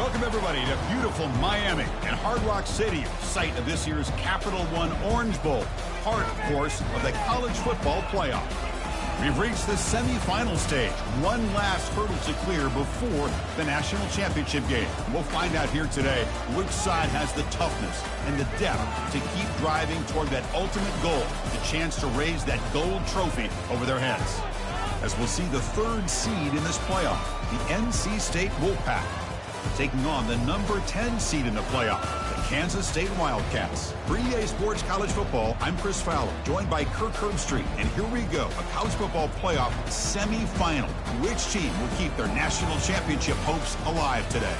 Welcome, everybody, to beautiful Miami and Hard Rock Stadium, site of this year's Capital One Orange Bowl, part, of course, of the college football playoff. We've reached the semifinal stage, one last hurdle to clear before the national championship game. We'll find out here today which side has the toughness and the depth to keep driving toward that ultimate goal, the chance to raise that gold trophy over their heads. As we'll see the third seed in this playoff, the NC State Wolfpack, taking on the number 10 seed in the playoff, the Kansas State Wildcats. For EA Sports College Football, I'm Chris Fowler, joined by Kirk Herbstreit. And here we go, a college football playoff semifinal. Which team will keep their national championship hopes alive today?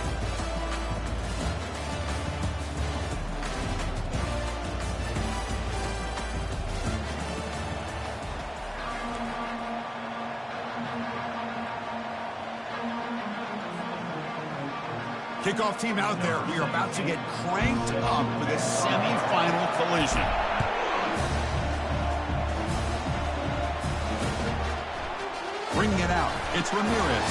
Kickoff team out there. We are about to get cranked up for the semifinal collision. Bringing it out, it's Ramirez.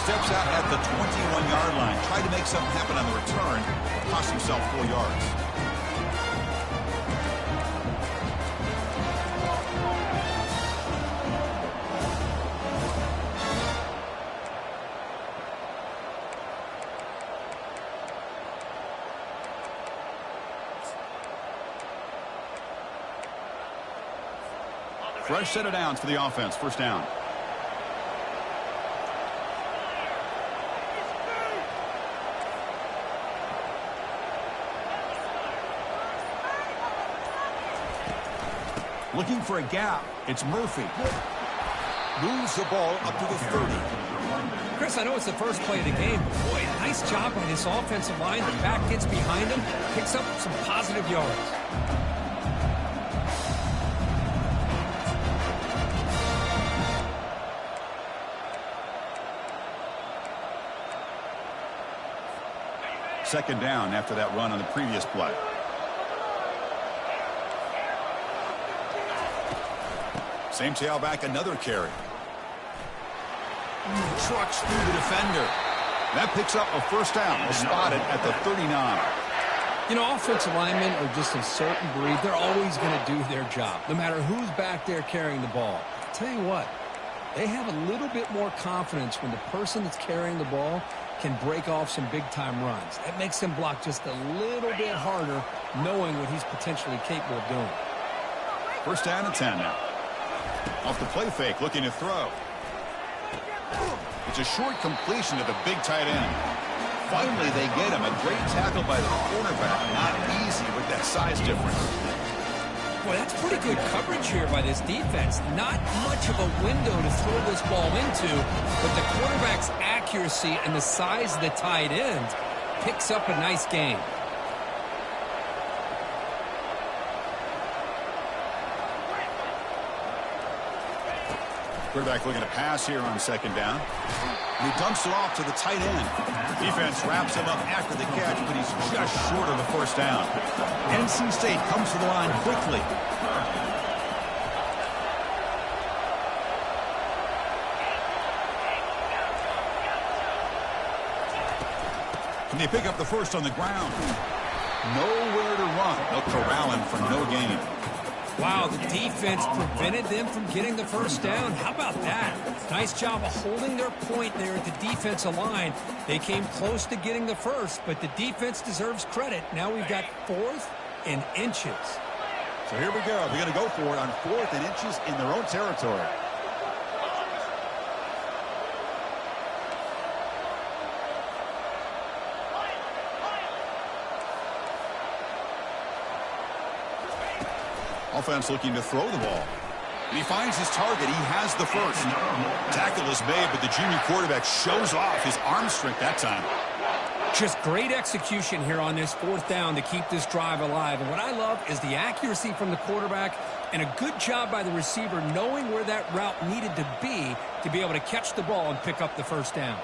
Steps out at the 21-yard line. Tried to make something happen on the return. Cost himself 4 yards. Fresh set of downs for the offense. First down. Looking for a gap. It's Murphy. Moves the ball up to the 30. Chris, I know it's the first play of the game, but boy, nice job by this offensive line. The back gets behind him, picks up some positive yards. Second down after that run on the previous play. Same tailback, another carry. Trucks through the defender. That picks up a first down. Spotted at the 39. You know, offensive linemen are just a certain breed. They're always going to do their job, no matter who's back there carrying the ball. I'll tell you what, they have a little bit more confidence when the person that's carrying the ball can break off some big-time runs. That makes them block just a little bit harder, knowing what he's potentially capable of doing. First down and 10 now. Off the play fake, looking to throw. It's a short completion to the big tight end. Finally, they get him. A great tackle by the quarterback. Not easy with that size difference. Boy, that's pretty good coverage here by this defense. Not much of a window to throw this ball into, but the quarterback's accuracy and the size of the tight end picks up a nice gain. Quarterback looking to pass here on second down. And he dumps it off to the tight end. Defense wraps him up after the catch, but he's just short of the first down. NC State comes to the line quickly. Can they pick up the first on the ground? Nowhere to run. They'll corral him for no gain. Wow, the defense prevented them from getting the first down. How about that? Nice job of holding their point there at the defensive line. They came close to getting the first, but the defense deserves credit. Now we've got 4th and inches. So here we go. They're going to go for it on 4th and inches in their own territory. Offense looking to throw the ball. And he finds his target. He has the first. Tackle is made, but the junior quarterback shows off his arm strength that time. Just great execution here on this 4th down to keep this drive alive. And what I love is the accuracy from the quarterback and a good job by the receiver knowing where that route needed to be able to catch the ball and pick up the first down.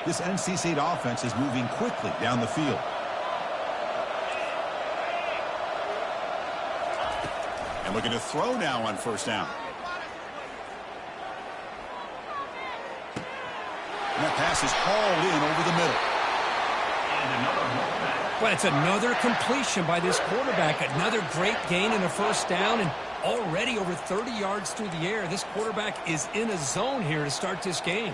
This NC State offense is moving quickly down the field. And looking to throw now on first down. And that pass is hauled in over the middle. Well, it's another completion by this quarterback. Another great gain and a first down, and already over 30 yards through the air. This quarterback is in a zone here to start this game.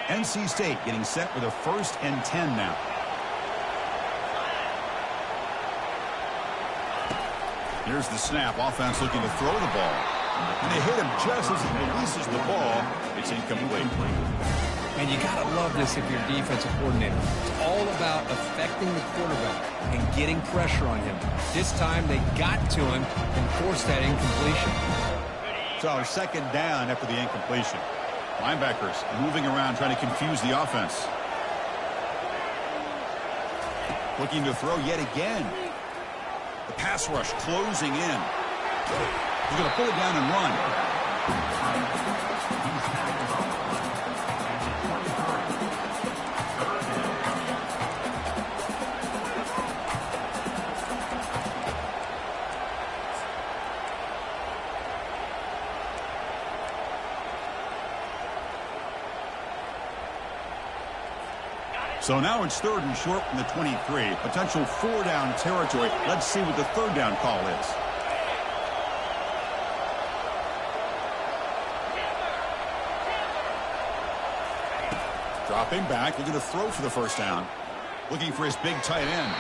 NC State getting set with a 1st and 10 now. Here's the snap. Offense looking to throw the ball. And they hit him just as he releases the ball. It's incomplete. And you got to love this if you're a defensive coordinator. It's all about affecting the quarterback and getting pressure on him. This time they got to him and forced that incompletion. So 2nd down after the incompletion. Linebackers moving around trying to confuse the offense. Looking to throw yet again. The pass rush closing in. He's going to pull it down and run. So now it's 3rd and short from the 23. Potential 4-down territory. Let's see what the 3rd down call is. Dropping back, looking to throw for the 1st down. Looking for his big tight end.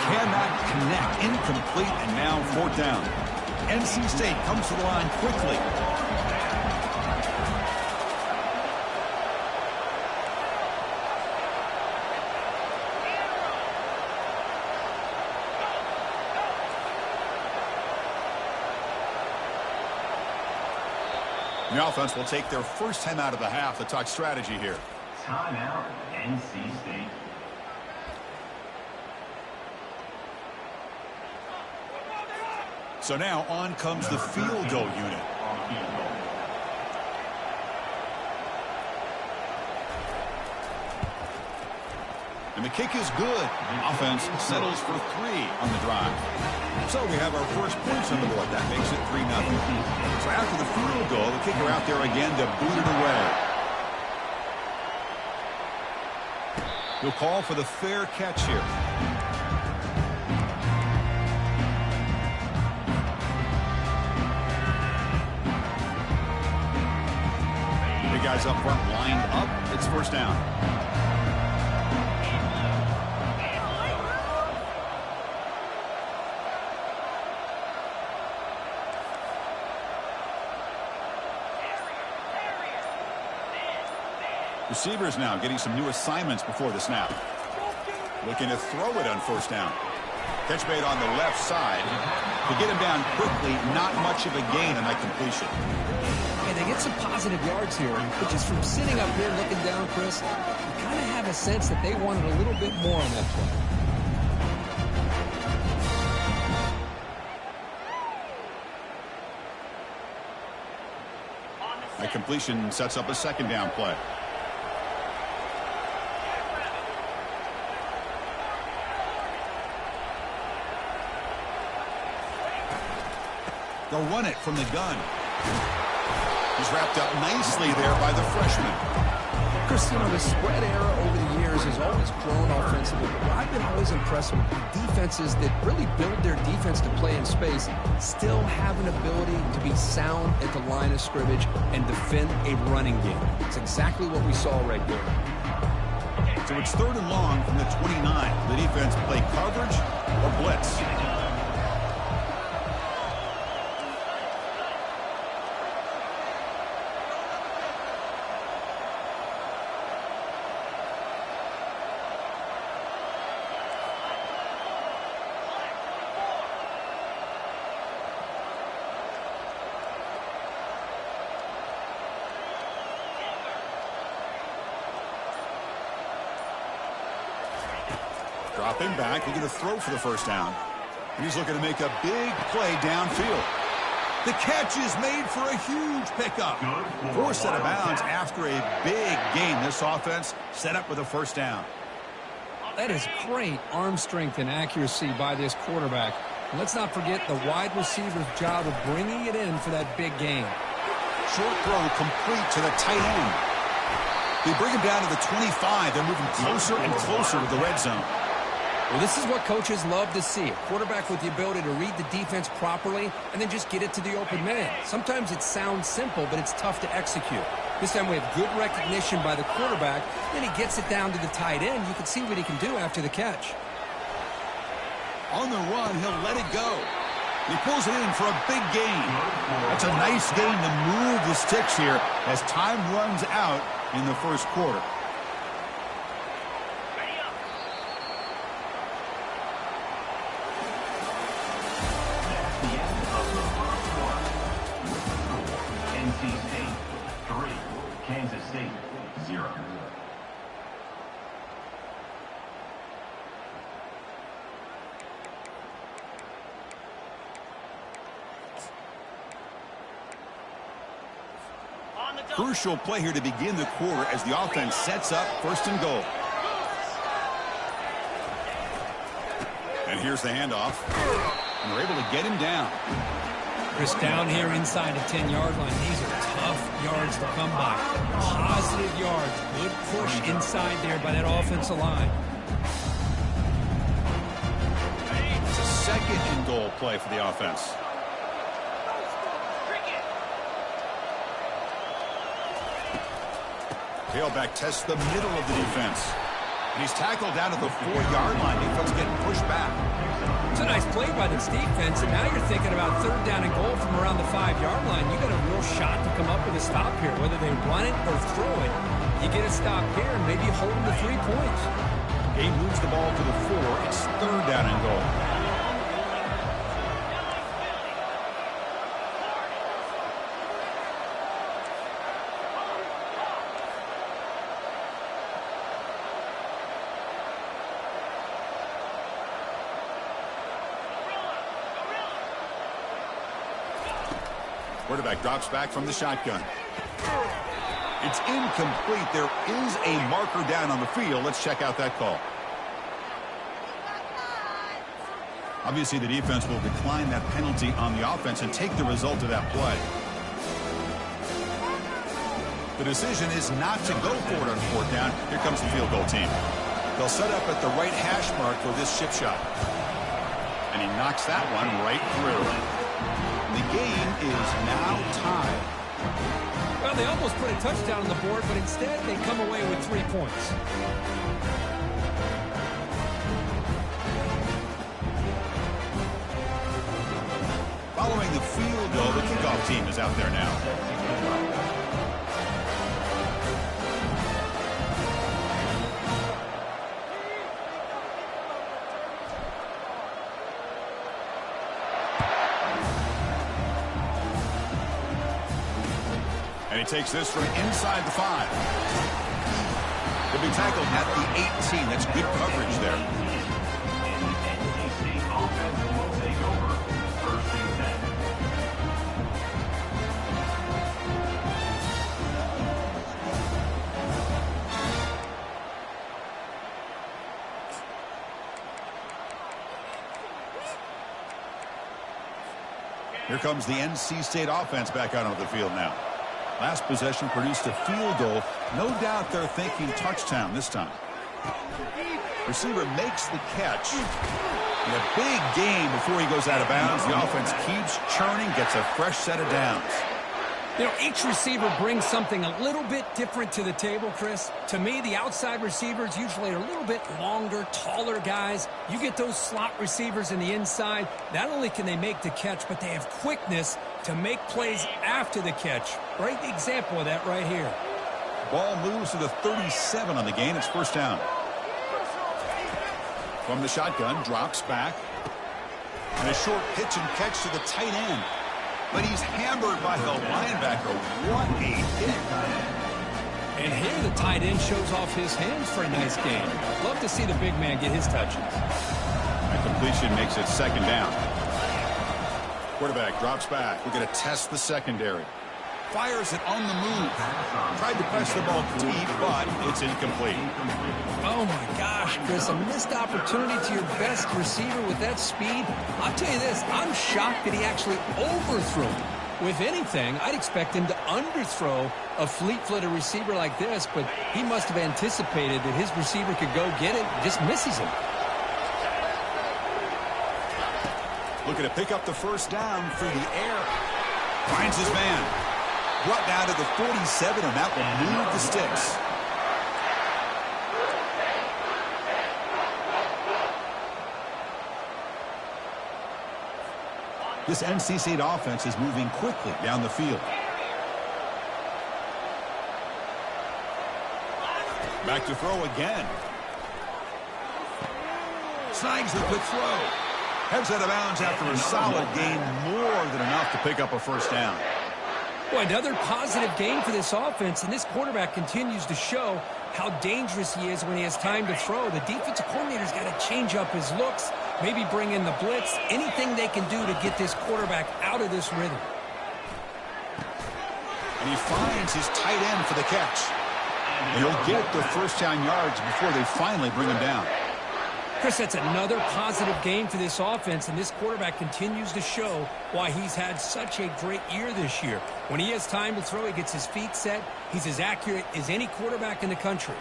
Cannot connect. Incomplete, and now 4th down. NC State comes to the line quickly. The offense will take their first time out of the half to talk strategy here. Timeout, NC State. So now on comes the field goal unit. And the kick is good. Offense settles for 3 on the drive. So we have our first points on the board. That makes it 3-0. So after the field goal, the kicker out there again to boot it away. He'll call for the fair catch here. Big guys up front lined up. It's 1st down. Receivers now getting some new assignments before the snap. Looking to throw it on 1st down. Catch made on the left side. To get him down quickly, not much of a gain on that completion. And they get some positive yards here, but just from sitting up here looking down, Chris, you kind of have a sense that they wanted a little bit more on that play. That completion sets up a 2nd down play. They'll run it from the gun. He's wrapped up nicely there by the freshman. Chris, you know, the spread era over the years has always grown offensively, but I've been always impressed with defenses that really build their defense to play in space, still have an ability to be sound at the line of scrimmage and defend a running game. It's exactly what we saw right there. So it's 3rd and long from the 29. The defense play coverage or blitz. Dropping back, looking to throw for the 1st down. And he's looking to make a big play downfield. The catch is made for a huge pickup. Forced out of bounds after a big gain. This offense set up with a 1st down. That is great arm strength and accuracy by this quarterback. And let's not forget the wide receiver's job of bringing it in for that big gain. Short throw complete to the tight end. They bring him down to the 25. They're moving closer and closer to the red zone. Well, this is what coaches love to see. A quarterback with the ability to read the defense properly and then just get it to the open man. Sometimes it sounds simple, but it's tough to execute. This time we have good recognition by the quarterback. Then he gets it down to the tight end. You can see what he can do after the catch. On the run, he'll let it go. He pulls it in for a big gain. That's a nice gain to move the sticks here as time runs out in the first quarter. NC State 3, Kansas State 0. Crucial play here to begin the quarter as the offense sets up first and goal. And here's the handoff. And they're able to get him down. Chris, down here inside the 10-yard line, these are tough yards to come by. Positive yards. Good push inside there by that offensive line. It's a second and goal play for the offense. Tailback tests the middle of the defense. And he's tackled down at the 4-yard line. Defense getting pushed back. It's a nice play by this defense, and now you're thinking about third down and goal from around the 5-yard line. You got a real shot to come up with a stop here, whether they run it or throw it. You get a stop here and maybe hold them to 3 points. Game moves the ball to the 4. It's third down and goal. Quarterback drops back from the shotgun. It's incomplete. There is a marker down on the field. Let's check out that call. Obviously, the defense will decline that penalty on the offense and take the result of that play. The decision is not to go for it on fourth down. Here comes the field goal team. They'll set up at the right hash mark for this chip shot. And he knocks that one right through. The game is now tied. Well, they almost put a touchdown on the board, but instead they come away with 3 points. Following the field goal, the kickoff team is out there now. And he takes this from inside the 5. He'll be tackled at the 18. That's good coverage there. And the NC State offense will take over first and 10. Here comes the NC State offense back out onto the field now. Last possession produced a field goal. No doubt they're thinking touchdown this time. Receiver makes the catch. And a big gain before he goes out of bounds. The offense keeps churning, gets a fresh set of downs. You know, each receiver brings something a little bit different to the table, Chris. To me, the outside receivers usually are a little bit longer, taller guys. You get those slot receivers in the inside. Not only can they make the catch, but they have quickness to make plays after the catch. Great example of that right here. Ball moves to the 37 on the gain. It's first down. From the shotgun, drops back. And a short pitch and catch to the tight end. But he's hammered by the linebacker. What a hit. And here the tight end shows off his hands for a nice gain. Love to see the big man get his touches. That completion makes it second down. Quarterback drops back. We're going to test the secondary. Fires it on the move. Tried to press the ball deep, but it's incomplete. Oh, my gosh, Chris, a missed opportunity to your best receiver with that speed. I'll tell you this, I'm shocked that he actually overthrew him. With anything, I'd expect him to underthrow a fleet-footed receiver like this, but he must have anticipated that his receiver could go get it and just misses him. Looking to pick up the first down through the air. Finds his man. Brought down to the 47, and that will move the sticks. This NC State offense is moving quickly down the field. Back to throw again. Snags the quick throw. Heads out of bounds after a solid gain, more than enough to pick up a first down. Well, another positive game for this offense, and this quarterback continues to show how dangerous he is when he has time to throw. The defensive coordinator's got to change up his looks, maybe bring in the blitz, anything they can do to get this quarterback out of this rhythm. And he finds his tight end for the catch. And he'll get the first down yards before they finally bring him down. Chris, that's another positive game for this offense, and this quarterback continues to show why he's had such a great year this year. When he has time to throw, he gets his feet set. He's as accurate as any quarterback in the country.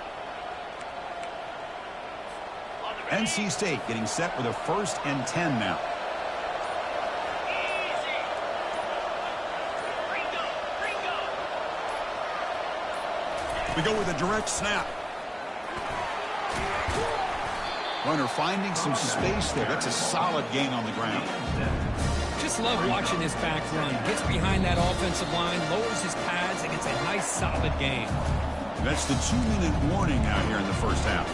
NC State getting set with a 1st and 10 now. We go with a direct snap. Runner finding some space there. That's a solid gain on the ground. Just love watching this back run. Gets behind that offensive line, lowers his pads, and gets a nice solid gain. That's the 2-minute warning out here in the first half.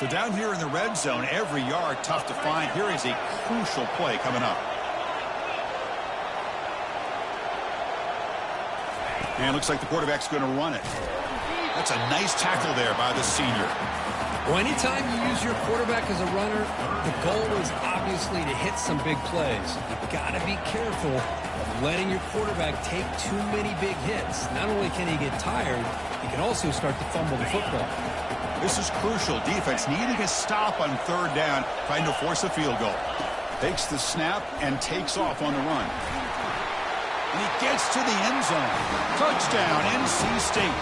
So down here in the red zone, every yard tough to find. Here is a crucial play coming up. And it looks like the quarterback's going to run it. That's a nice tackle there by the senior. Well, anytime you use your quarterback as a runner, the goal is obviously to hit some big plays. You've got to be careful of letting your quarterback take too many big hits. Not only can he get tired, he can also start to fumble the football. This is crucial. Defense needing a stop on 3rd down, trying to force a field goal. Takes the snap and takes off on the run. And he gets to the end zone. Touchdown, NC State.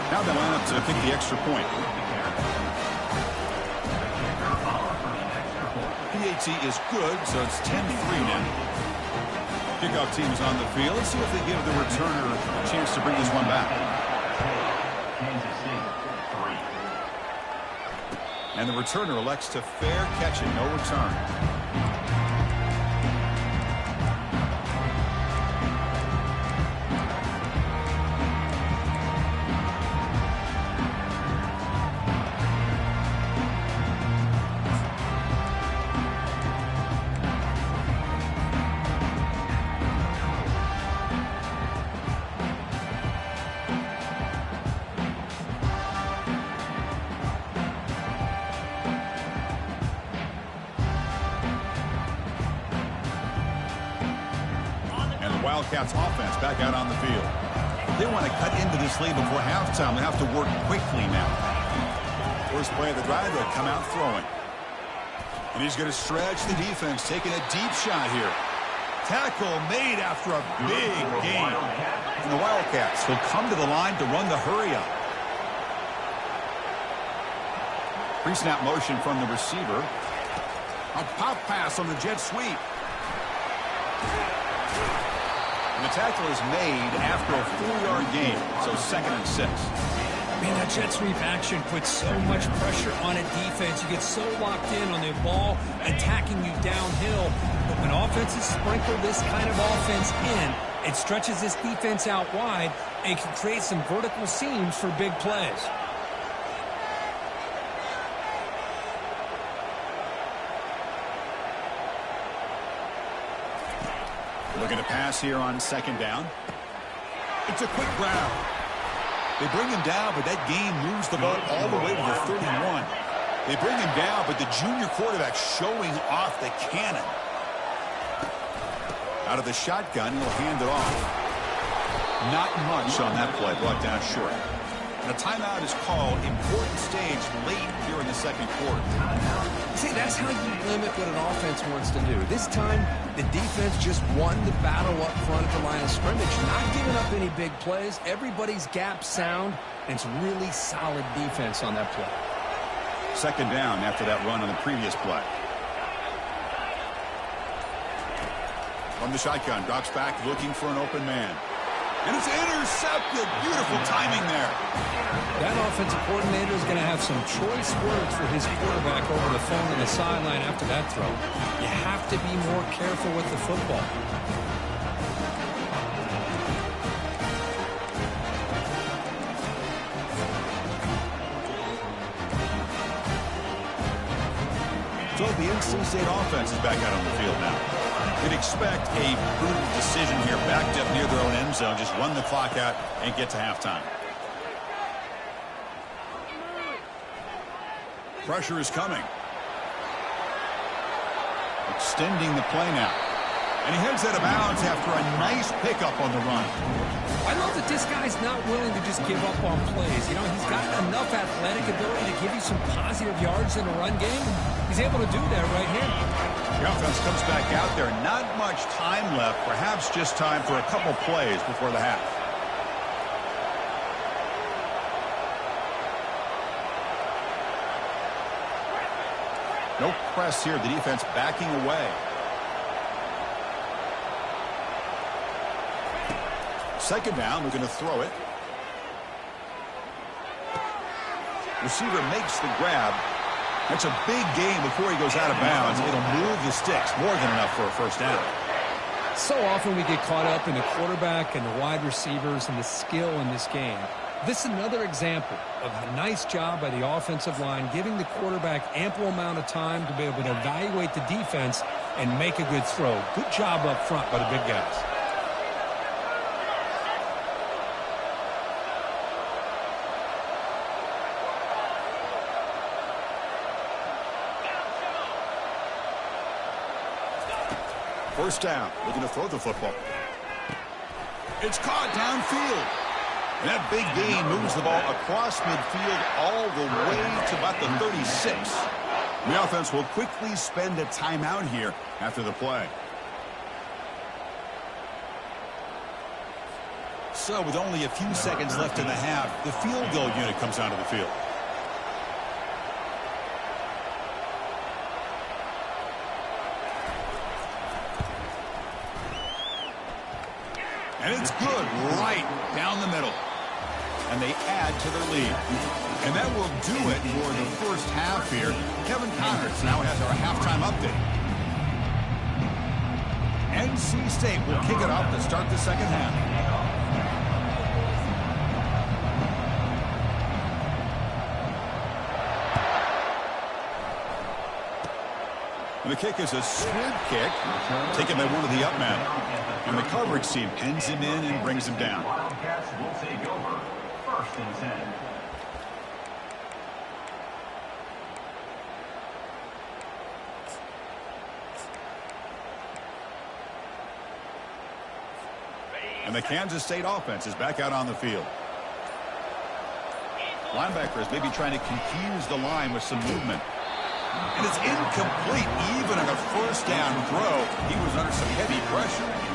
Now they line up to kick the extra point. PAT is good, so it's 10-3 now. Kickoff team is on the field. Let's see if they give the returner a chance to bring this one back. And the returner elects to fair catch it, no return. Wildcats offense back out on the field. They want to cut into this lead before halftime. They have to work quickly now. First play of the drive, they'll come out throwing. And he's going to stretch the defense, taking a deep shot here. Tackle made after a big gain. And the Wildcats will come to the line to run the hurry up. Pre-snap motion from the receiver. A pop pass on the jet sweep. And the tackle is made after a 4-yard gain, so 2nd and 6. Man, that jet sweep action puts so much pressure on a defense. You get so locked in on the ball attacking you downhill. But when offenses sprinkle this kind of offense in, it stretches this defense out wide and can create some vertical seams for big plays. Looking to pass here on second down. It's a quick grab. They bring him down, but that gain moves the ball all the way to the 31. They bring him down, but the junior quarterback showing off the cannon. Out of the shotgun, he'll hand it off. Not much on that play, brought down short. And a timeout is called. Important stage late here in the second quarter. See, that's how you limit what an offense wants to do. This time, the defense just won the battle up front at the line of scrimmage, not giving up any big plays. Everybody's gap sound, and it's really solid defense on that play. Second down after that run on the previous play. From the shotgun, drops back looking for an open man. And it's intercepted. Beautiful timing there. That offensive coordinator is going to have some choice words for his quarterback over the phone on the sideline after that throw. You have to be more careful with the football. So the NC State offense is back out on the field now. You'd expect a prudent decision here, backed up near their own end zone, just run the clock out and get to halftime. Pressure is coming. Extending the play now. And he heads out of bounds after a nice pickup on the run. I love that this guy's not willing to just give up on plays. You know, he's got enough athletic ability to give you some positive yards in a run game. He's able to do that right here. The offense comes back out there. Not much time left. Perhaps just time for a couple plays before the half. No press here. The defense backing away. Second down, looking to throw it. Receiver makes the grab. That's a big gain before he goes out of bounds. It'll move the sticks. More than enough for a first down. So often we get caught up in the quarterback and the wide receivers and the skill in this game. This is another example of a nice job by the offensive line, giving the quarterback ample amount of time to be able to evaluate the defense and make a good throw. Good job up front by the big guys. First down, looking to throw the football. It's caught downfield. And that big gain moves the ball across midfield all the way to about the 36. The offense will quickly spend a timeout here after the play. So with only a few seconds left in the half, the field goal unit comes onto the field. And it's good right down the middle. And they add to their lead. And that will do it for the first half here. Kevin Connors now has our halftime update. NC State will kick it off to start the second half. And the kick is a squib kick, taken by one of the up men. And the coverage team pins him in and brings him down. Wildcats will take over. First and 10. And the Kansas State offense is back out on the field. Linebackers maybe trying to confuse the line with some movement. And it's incomplete. Even on a first down throw, he was under some heavy pressure.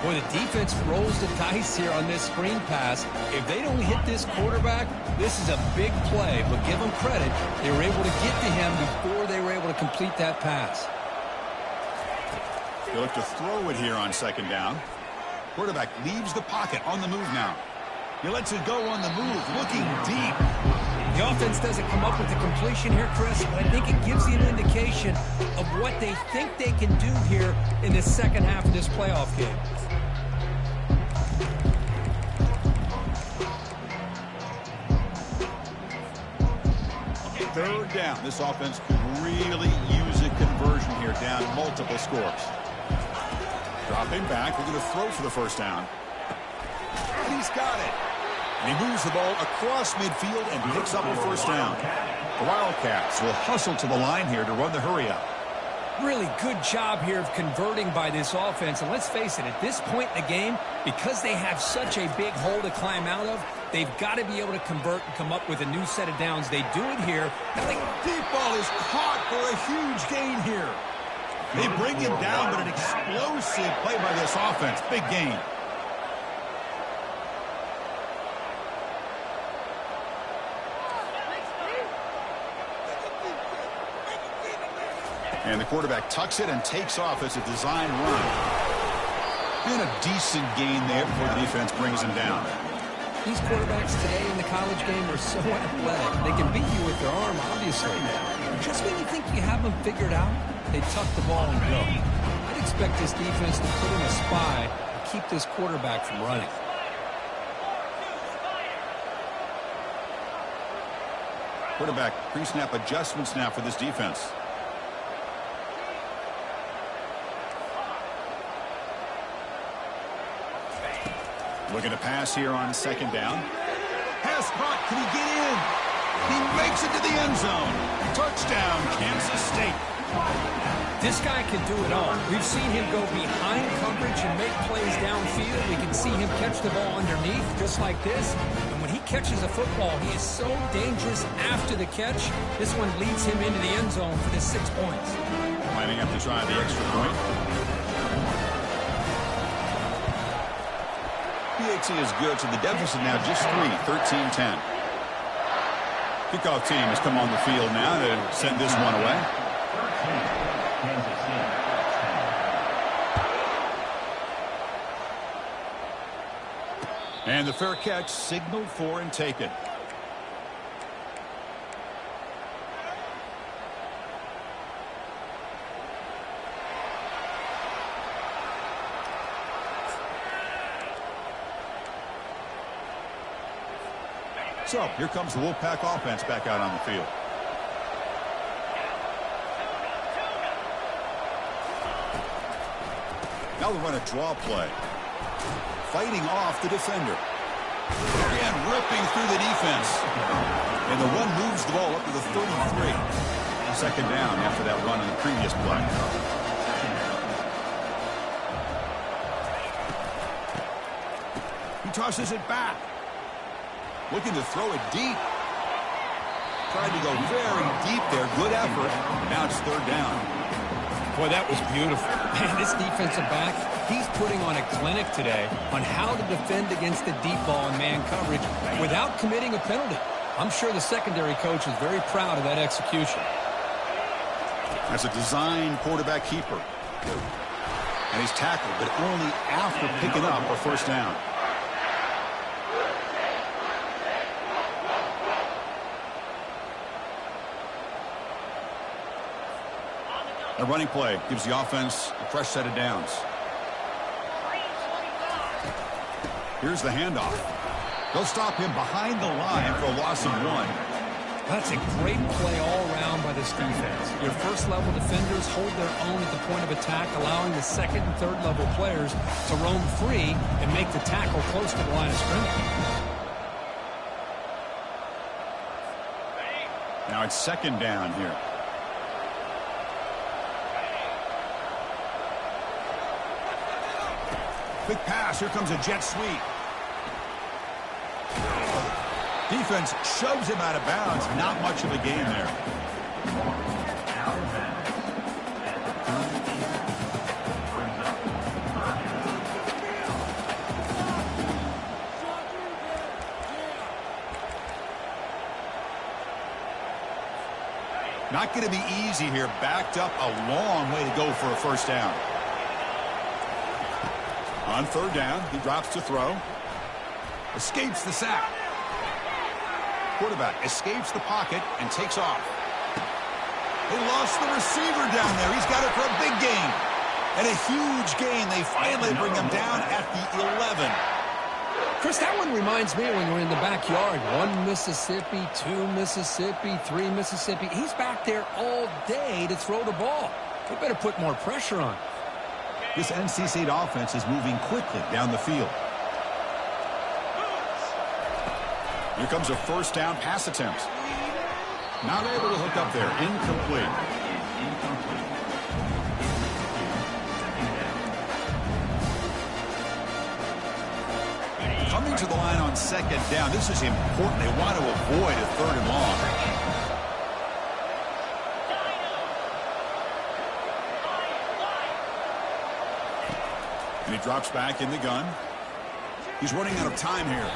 Boy, the defense rolls the dice here on this screen pass. If they don't hit this quarterback, this is a big play. But give them credit. They were able to get to him before they were able to complete that pass. They look to throw it here on second down. Quarterback leaves the pocket on the move now. He lets it go on the move, looking deep. The offense doesn't come up with the completion here, Chris, but I think it gives you an indication of what they think they can do here in the second half of this playoff game. Third down. This offense could really use a conversion here, down multiple scores. Dropping back, we're going to throw for the first down. And he's got it. And he moves the ball across midfield and picks up a first down. The Wildcats will hustle to the line here to run the hurry-up. Really good job here of converting by this offense. And let's face it, at this point in the game, because they have such a big hole to climb out of, they've got to be able to convert and come up with a new set of downs. They do it here. Deep ball is caught for a huge gain here. They bring him down, but an explosive play by this offense. Big gain. And the quarterback tucks it and takes off as a design run. And a decent gain there before the defense brings him down. These quarterbacks today in the college game are so athletic. They can beat you with their arm, obviously. Just when you think you have them figured out, they tuck the ball and go. I'd expect this defense to put in a spy and keep this quarterback from running. Quarterback pre-snap adjustments now for this defense. Looking to pass here on second down. Pass caught. Can he get in? He makes it to the end zone. Touchdown, Kansas State. This guy can do it all. We've seen him go behind coverage and make plays downfield. We can see him catch the ball underneath, just like this. And when he catches a football, he is so dangerous after the catch. This one leads him into the end zone for the 6 points. Lining up to try the extra point. PAT is good, so the deficit now just 3, 13-10. Kickoff team has come on the field now to send this one away. And the fair catch signaled for and taken. So here comes the Wolfpack offense back out on the field. Now they run a draw play. Fighting off the defender. And ripping through the defense. And the run moves the ball up to the 33. Second down after that run on the previous play. He tosses it back. Looking to throw it deep. Tried to go very deep there. Good effort. Now it's third down. Boy, that was beautiful. Man, this defensive back, he's putting on a clinic today on how to defend against the deep ball and man coverage without committing a penalty. I'm sure the secondary coach is very proud of that execution. That's a design quarterback keeper. And he's tackled, but only after picking up a first down. A running play gives the offense a fresh set of downs. Here's the handoff. They'll stop him behind the line for a loss of 1. That's a great play all around by this defense. Your first-level defenders hold their own at the point of attack, allowing the second and third-level players to roam free and make the tackle close to the line of scrimmage. Now it's second down here. Quick pass. Here comes a jet sweep. Defense shoves him out of bounds. Not much of a gain there. Not going to be easy here. Backed up a long way to go for a first down. On third down, he drops to throw. Escapes the sack. Quarterback escapes the pocket and takes off. They lost the receiver down there. He's got it for a big gain. And a huge gain. They finally bring him down at the 11. Chris, that one reminds me when we're in the backyard. 1 Mississippi, 2 Mississippi, 3 Mississippi. He's back there all day to throw the ball. They better put more pressure on. This NC State offense is moving quickly down the field. Here comes a first down pass attempt. Not able to hook up there. Incomplete. Coming to the line on second down. This is important. They want to avoid a third and long. And he drops back in the gun. He's running out of time here.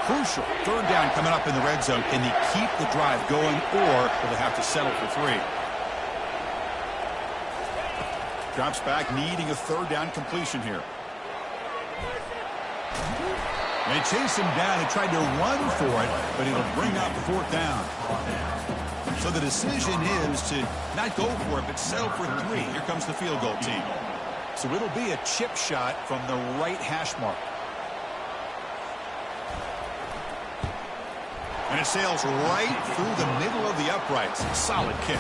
Crucial. Third down coming up in the red zone. Can they keep the drive going, or will they have to settle for 3? Drops back, needing a third down completion here. They chase him down. He tried to run for it, but it'll bring up fourth down. So the decision is to not go for it, but settle for 3. Here comes the field goal team. So it'll be a chip shot from the right hash mark. And it sails right through the middle of the uprights. Solid kick.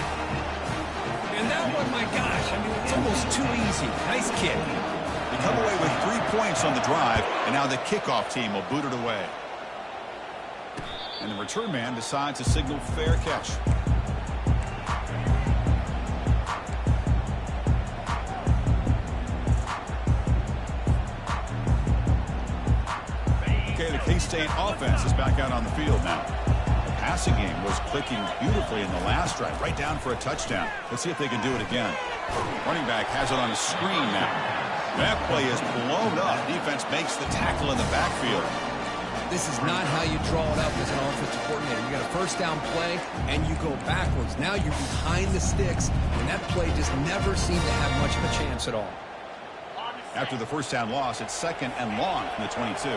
And that one, my gosh, I mean, it's almost too easy. Nice kick. They come away with 3 points on the drive, and now the kickoff team will boot it away. And the return man decides to signal fair catch. Okay, the K-State offense is back out on the field now. The passing game was clicking beautifully in the last drive, right down for a touchdown. Let's see if they can do it again. Running back has it on a screen now. That play is blown up. Defense makes the tackle in the backfield. This is not how you draw it up as an offensive coordinator. You got a first down play, and you go backwards. Now you're behind the sticks, and that play just never seemed to have much of a chance at all. After the first down loss, it's second and long from the 22.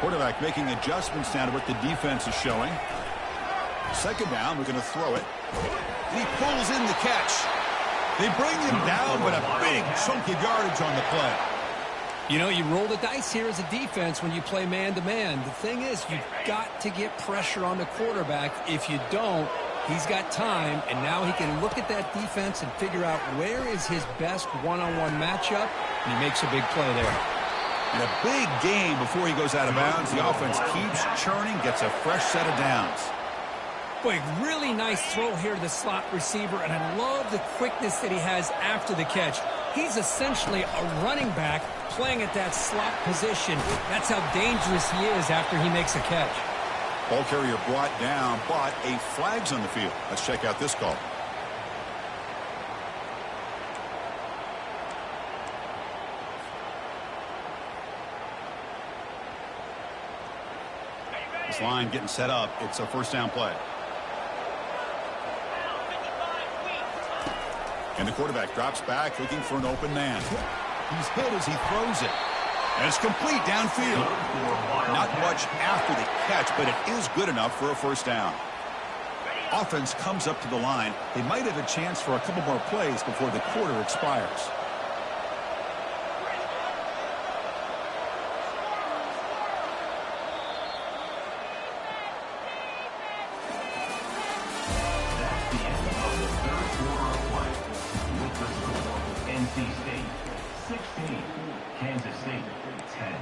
Quarterback making adjustments now to what the defense is showing. Second down, we're going to throw it. And he pulls in the catch. They bring him down, but a big chunk of yardage on the play. You know, you roll the dice here as a defense when you play man-to-man. The thing is, you've got to get pressure on the quarterback. If you don't, he's got time, and now he can look at that defense and figure out where is his best one-on-one matchup, and he makes a big play there. And a big gain before he goes out of bounds. The offense keeps churning, gets a fresh set of downs. Boy, really nice throw here to the slot receiver, and I love the quickness that he has after the catch. He's essentially a running back playing at that slot position. That's how dangerous he is after he makes a catch. Ball carrier brought down, but a flag's on the field. Let's check out this call. This line getting set up. It's a first down play. And the quarterback drops back looking for an open man. He's hit as he throws it. And it's complete downfield. Not much after the catch, but it is good enough for a first down. Offense comes up to the line. They might have a chance for a couple more plays before the quarter expires. NC State 16, Kansas State 10.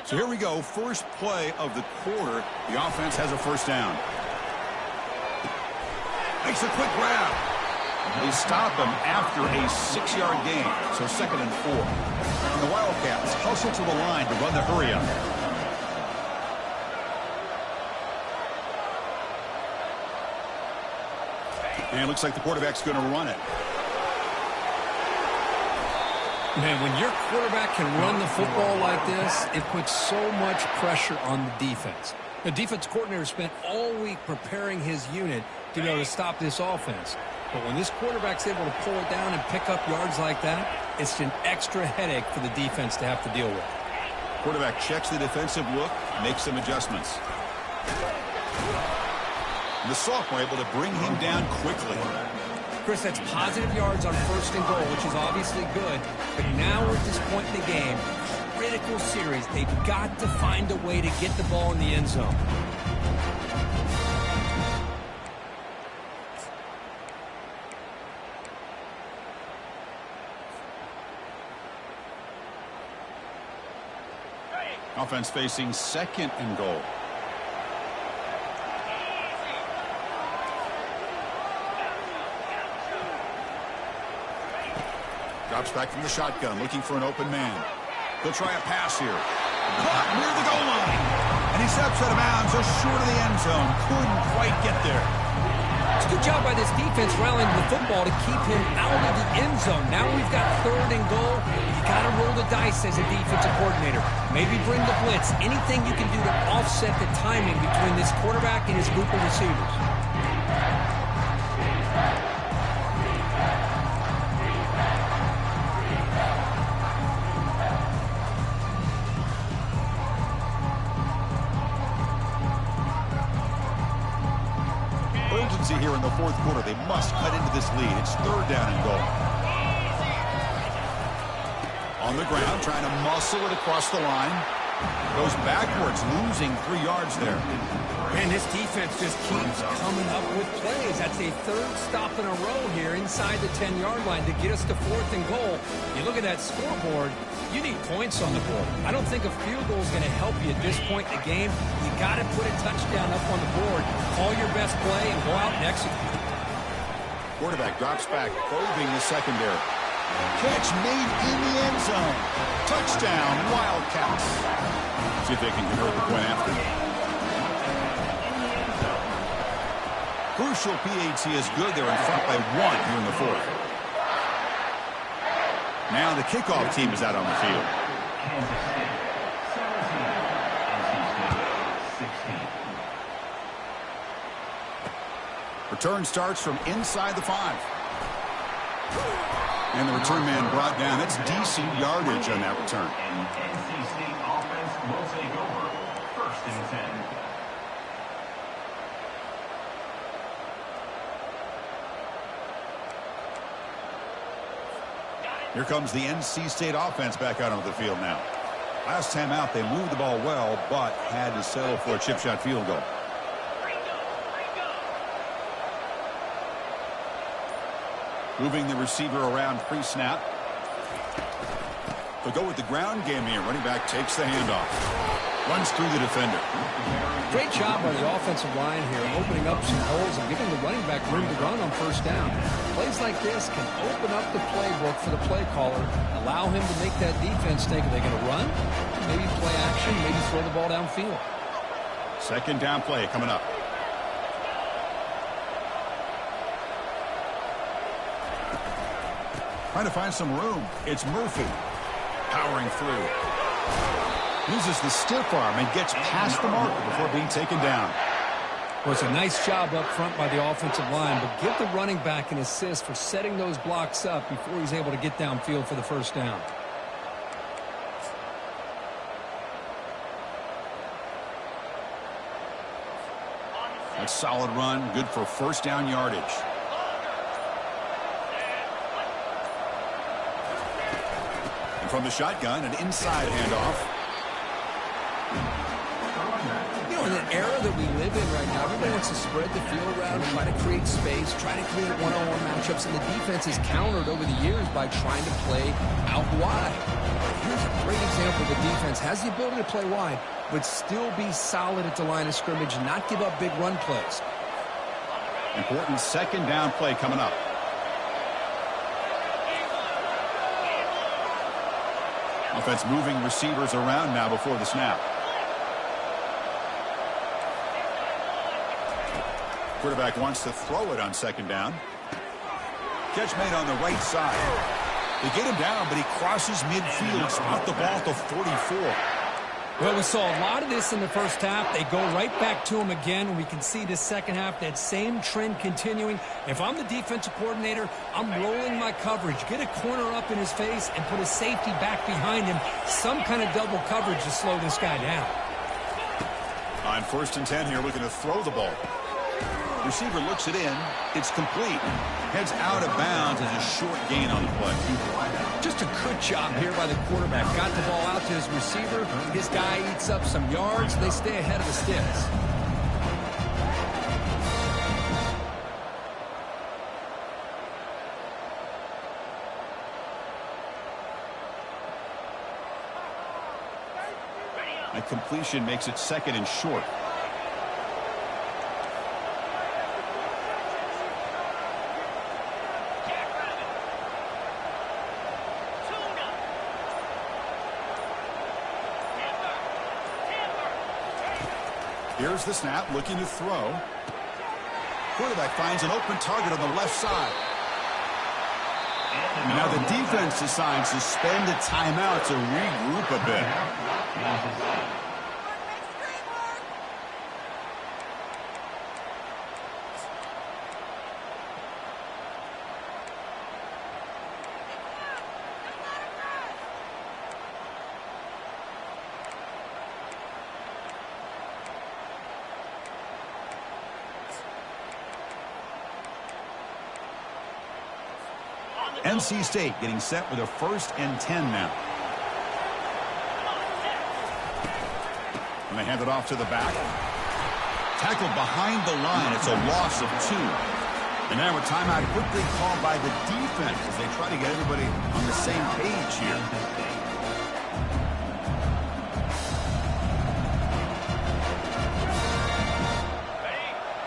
So here we go, first play of the quarter. The offense has a first down. Makes a quick grab. They stop him after a 6-yard gain, so 2nd and 4. And the Wildcats hustle to the line to run the hurry-up. And it looks like the quarterback's going to run it. Man, when your quarterback can run the football like this, it puts so much pressure on the defense. The defense coordinator spent all week preparing his unit to be able to stop this offense. But when this quarterback's able to pull it down and pick up yards like that, it's an extra headache for the defense to have to deal with. Quarterback checks the defensive look, makes some adjustments. The sophomore able to bring him down quickly. Chris, that's positive yards on 1st and goal, which is obviously good. But now we're at this point in the game, critical series. They've got to find a way to get the ball in the end zone. Offense facing 2nd and goal. Drops back from the shotgun, looking for an open man. He'll try a pass here. Caught near the goal line. And he steps out of bounds just short of the end zone. Couldn't quite get there. It's a good job by this defense rallying the football to keep him out of the end zone. Now we've got 3rd and goal. You got to roll the dice as a defensive coordinator. Maybe bring the blitz. Anything you can do to offset the timing between this quarterback and his group of receivers. Here in the 4th quarter, they must cut into this lead. It's 3rd down and goal. On the ground, trying to muscle it across the line. Goes backwards, losing 3 yards there. Man, this defense just keeps coming up with plays. That's a 3rd stop in a row here inside the 10-yard line to get us to 4th and goal. You look at that scoreboard, you need points on the board. I don't think a field goal is going to help you at this point in the game. You got to put a touchdown up on the board, call your best play, and go out and execute. Quarterback drops back, probing the secondary. Catch made in the end zone. Touchdown, Wildcats. See if they can convert the point after. Crucial PAT is good. They're in front by 1 here in the 4th. Now the kickoff team is out on the field. Return starts from inside the 5. And the return man brought down. That's decent yardage on that return. And NC State offense will take over 1st and 10. Here comes the NC State offense back out onto the field now. Last time out, they moved the ball well, but had to settle for a chip shot field goal. Moving the receiver around pre-snap. They'll go with the ground game here. Running back takes the handoff. Runs through the defender. Great job by the offensive line here, opening up some holes and giving the running back room to run on 1st down. Plays like this can open up the playbook for the play caller, allow him to make that defense think, are they going to run? Maybe play action, maybe throw the ball downfield. 2nd down play coming up. Trying to find some room. It's Murphy. Powering through. Uses the stiff arm and gets past the marker before being taken down. Well, it's a nice job up front by the offensive line, but give the running back an assist for setting those blocks up before he's able to get downfield for the 1st down. That's a solid run, good for 1st down yardage. And from the shotgun, an inside handoff. You know, in an era that we live in right now, everybody wants to spread the field around, try to create space, try to create one-on-one matchups, and the defense is countered over the years by trying to play out wide. But here's a Great example. The defense has the ability to play wide, but still be solid at the line of scrimmage and not give up big run plays. Important second down play coming up. Offense moving receivers around now before the snap. Quarterback wants to throw it on second down. Catch made on the right side. They get him down, but he crosses midfield, spot the ball at the 44. Well, we saw a lot of this in the first half. They go right back to him again, and we can see the second half, that same trend continuing. If I'm the defensive coordinator, I'm rolling my coverage. Get a corner up in his face and put a safety back behind him. Some kind of double coverage to slow this guy down. On 1st and 10 here, looking to throw the ball. Receiver looks it in. It's complete. Heads out of bounds as a short gain on the play. Just a good job here by the quarterback. Got the ball out to his receiver. His guy eats up some yards. They stay ahead of the sticks. A completion makes it 2nd and short. Here's the snap, looking to throw. Quarterback finds an open target on the left side. And now the defense decides to spend a timeout to regroup a bit. NC State getting set with a 1st and 10 now. And they hand it off to the back. Tackled behind the line. It's a loss of 2. And now a timeout quickly called by the defense as they try to get everybody on the same page here.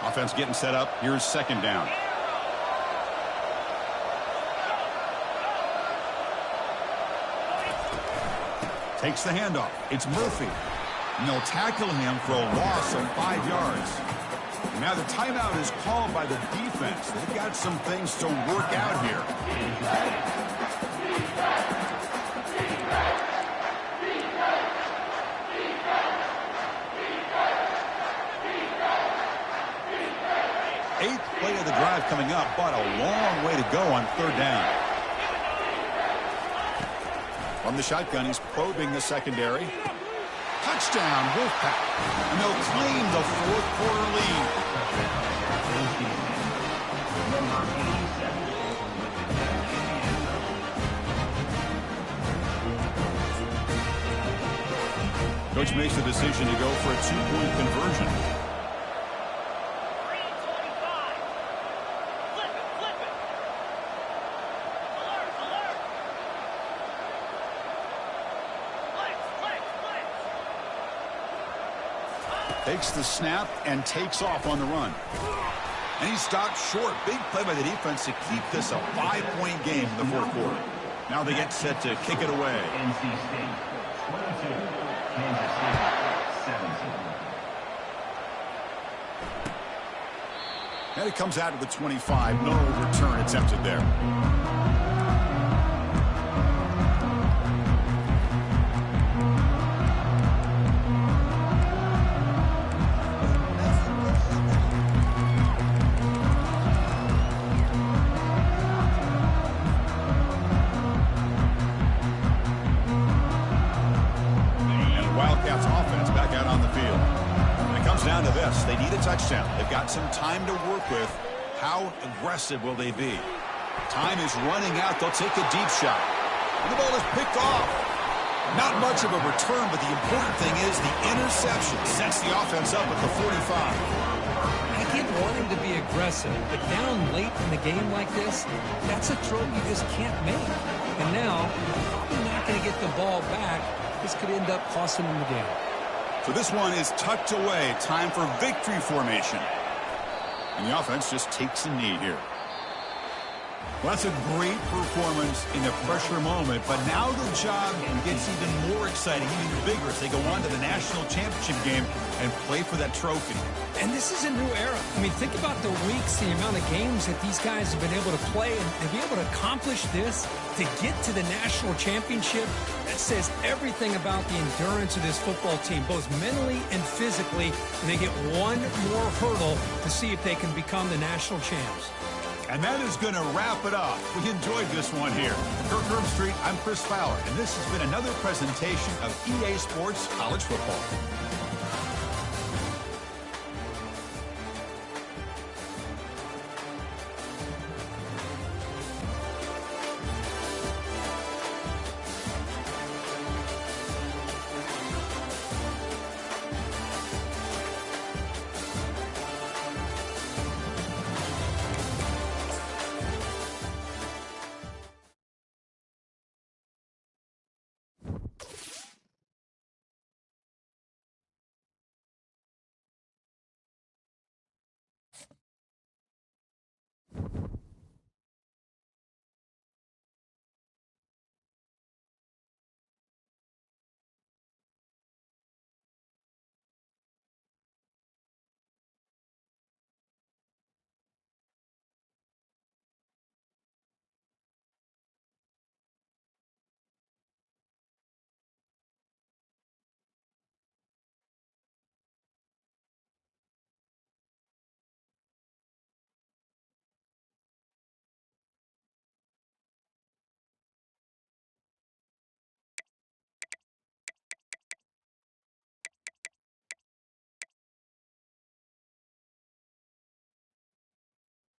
Offense getting set up. Here's 2nd down. Takes the handoff. It's Murphy. And they'll tackle him for a loss of 5 yards. Now the timeout is called by the defense. They've got some things to work out here. Eighth play of the drive coming up, but a long way to go on 3rd down. From the shotgun, he's probing the secondary. Touchdown, Wolfpack. And they'll claim the 4th quarter lead. Coach makes the decision to go for a 2-point conversion. Takes the snap and takes off on the run. And he stopped short. Big play by the defense to keep this a 5-point game in the 4th quarter. Now they get set to kick it away. NC State 22, Kansas City 17. And it comes out of the 25. No return attempted there. They need a touchdown. They've got some time to work with. How aggressive will they be? Time is running out. They'll take a deep shot. And the ball is picked off. Not much of a return, but the important thing is the interception sets the offense up at the 45. I get wanting to be aggressive, but down late in the game like this, that's a throw you just can't make. And now, you're probably not going to get the ball back, this could end up costing them the game. So this one is tucked away. Time for victory formation. And the offense just takes a knee here. Well, that's a great performance in a pressure moment, but now the job gets even more exciting, even bigger as they go on to the national championship game and play for that trophy. And this is a new era. I mean, think about the weeks, the amount of games that these guys have been able to play, and to be able to accomplish this, to get to the national championship, that says everything about the endurance of this football team, both mentally and physically. And they get one more hurdle to see if they can become the national champs. And that is going to wrap it up. We enjoyed this one here. Kirk Herbstreit, I'm Chris Fowler, and this has been another presentation of EA Sports College Football.